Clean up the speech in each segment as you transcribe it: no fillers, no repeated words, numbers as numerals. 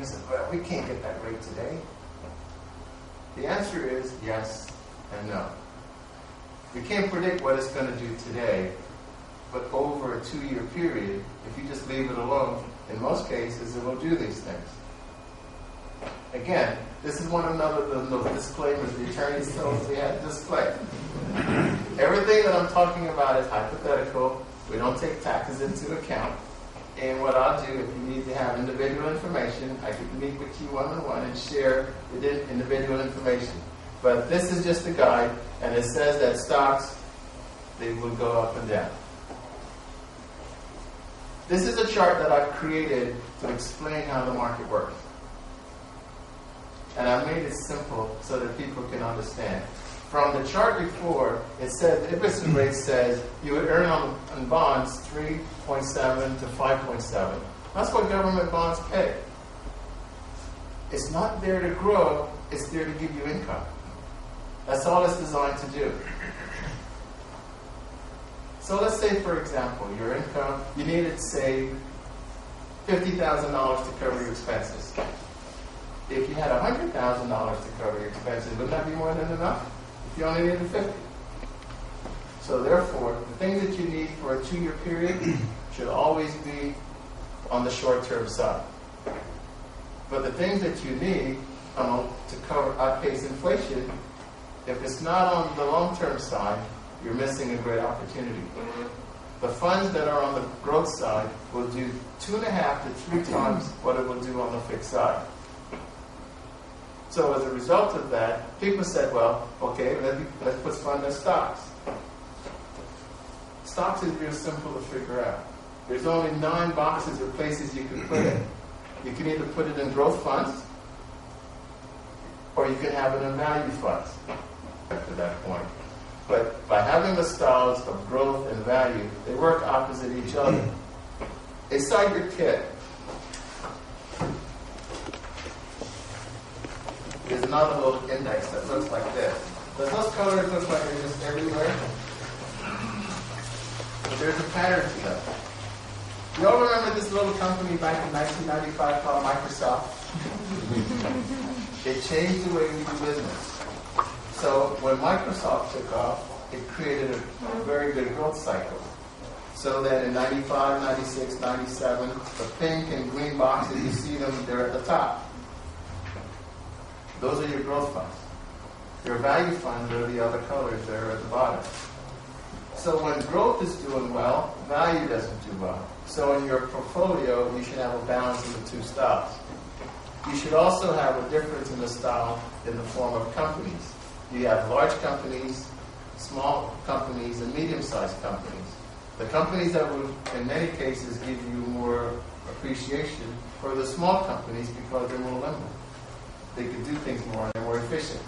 People say, well, we can't get that rate today. The answer is yes and no. We can't predict what it's going to do today, but over a 2-year period, if you just leave it alone, in most cases, it will do these things. Again, this is one of those disclaimers the attorneys tell us we have to display. Everything that I'm talking about is hypothetical. We don't take taxes into account. And what I'll do, if you need to have individual information, I can meet with you one-on-one and share the individual information. But this is just a guide, and it says that stocks, they will go up and down. This is a chart that I've created to explain how the market works. And I made it simple so that people can understand. From the chart before, it said the interest rate says you would earn on bonds 3.7 to 5.7. That's what government bonds pay. It's not there to grow, it's there to give you income. That's all it's designed to do. So let's say, for example, your income, you needed to save $50,000 to cover your expenses. If you had $100,000 to cover your expenses, wouldn't that be more than enough? If you only needed 50. So therefore, the things that you need for a 2-year period should always be on the short-term side. But the things that you need to cover outpace inflation, if it's not on the long-term side, you're missing a great opportunity. The funds that are on the growth side will do 2.5 to 3 times what it will do on the fixed side. So as a result of that, people said, well, okay, let's put fund in stocks. Stocks is real simple to figure out. There's only 9 boxes or places you can put it. You can either put it in growth funds, or you can have it in value funds up to that point. But by having the styles of growth and value, they work opposite each other. Inside your kit, there's another little index that looks like this. Does those colors look like they're just everywhere? But there's a pattern to them. You all remember this little company back in 1995 called Microsoft? It changed the way we do business. So when Microsoft took off, it created a very good growth cycle. So that in 95, 96, 97, the pink and green boxes, you see them, they're at the top. Those are your growth funds. Your value funds are the other colors that are at the bottom. So when growth is doing well, value doesn't do well. So in your portfolio, you should have a balance in the 2 styles. You should also have a difference in the style in the form of companies. You have large companies, small companies, and medium-sized companies. The companies that would, in many cases, give you more appreciation for the small companies because they're more nimble. They can do things more and they're more efficient.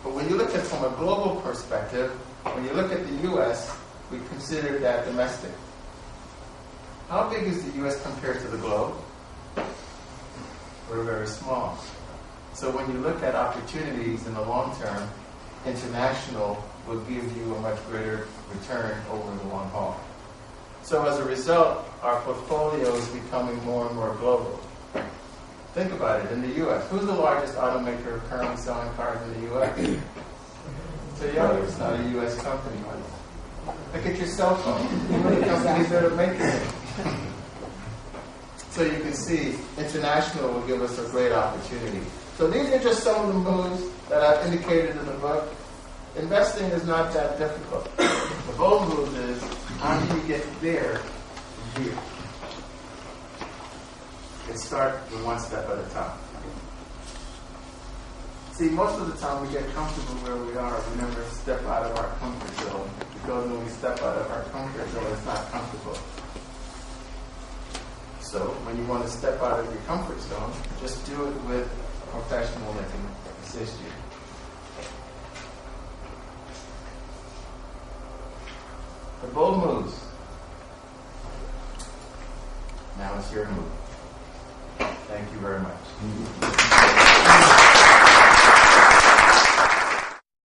But when you look at it from a global perspective, when you look at the U.S., we consider that domestic. How big is the U.S. compared to the globe? We're very small. So when you look at opportunities in the long term, international will give you a much greater return over the long haul. So as a result, our portfolio is becoming more and more global. Think about it. In the U.S., who's the largest automaker currently selling cars in the U.S.? Toyota. It's not a U.S. company. Look at your cell phone. Look at the companies that are making it. So you can see, international will give us a great opportunity. So these are just some of the moves that I've indicated in the book. Investing is not that difficult. The bold move is, how do you get there from here? And start with one step at a time. See, most of the time we get comfortable where we are. We never step out of our comfort zone. Because when we step out of our comfort zone, it's not comfortable. So when you want to step out of your comfort zone, just do it with a professional that can assist you. The bold moves. Now it's your move. Thank you very much.